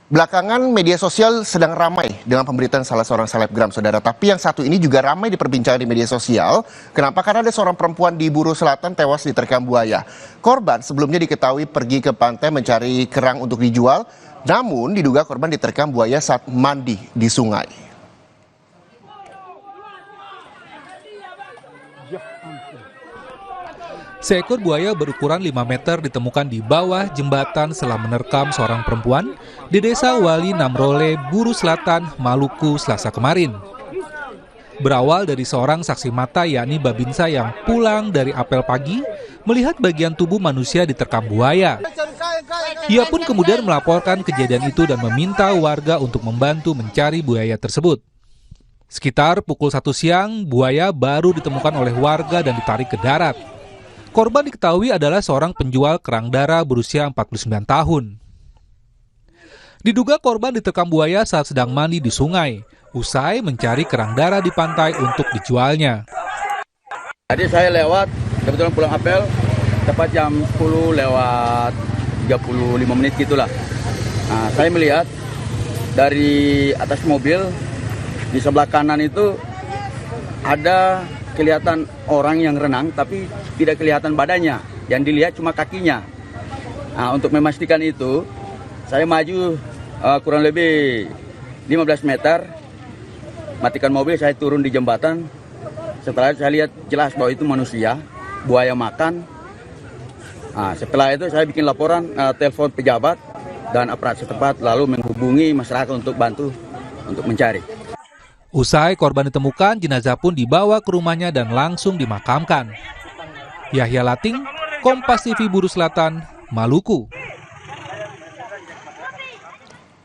Belakangan media sosial sedang ramai dengan pemberitaan salah seorang selebgram, saudara. Tapi yang satu ini juga ramai diperbincangkan di media sosial. Kenapa? Karena ada seorang perempuan di Buru Selatan tewas diterkam buaya. Korban sebelumnya diketahui pergi ke pantai mencari kerang untuk dijual. Namun diduga korban diterkam buaya saat mandi di sungai. Seekor buaya berukuran 5 meter ditemukan di bawah jembatan setelah menerkam seorang perempuan di Desa Wali Namrole, Buru Selatan, Maluku, Selasa kemarin. Berawal dari seorang saksi mata yakni Babinsa yang pulang dari apel pagi melihat bagian tubuh manusia diterkam buaya. Ia pun kemudian melaporkan kejadian itu dan meminta warga untuk membantu mencari buaya tersebut. Sekitar pukul 1 siang, buaya baru ditemukan oleh warga dan ditarik ke darat. Korban diketahui adalah seorang penjual kerang darah berusia 49 tahun. Diduga korban diterkam buaya saat sedang mandi di sungai, usai mencari kerang darah di pantai untuk dijualnya. Jadi saya lewat, kebetulan pulang apel, tepat jam 10 lewat 35 menit gitulah. Nah, saya melihat dari atas mobil, di sebelah kanan itu ada kelihatan orang yang renang, tapi tidak kelihatan badannya. Yang dilihat cuma kakinya. Nah, untuk memastikan itu, saya maju kurang lebih 15 meter, matikan mobil, saya turun di jembatan. Setelah itu saya lihat jelas bahwa itu manusia, buaya makan. Nah, setelah itu saya bikin laporan, telepon pejabat dan aparat setempat, lalu menghubungi masyarakat untuk bantu untuk mencari. Usai korban ditemukan, jenazah pun dibawa ke rumahnya dan langsung dimakamkan. Yahya Lating, Kompas TV Buru Selatan, Maluku.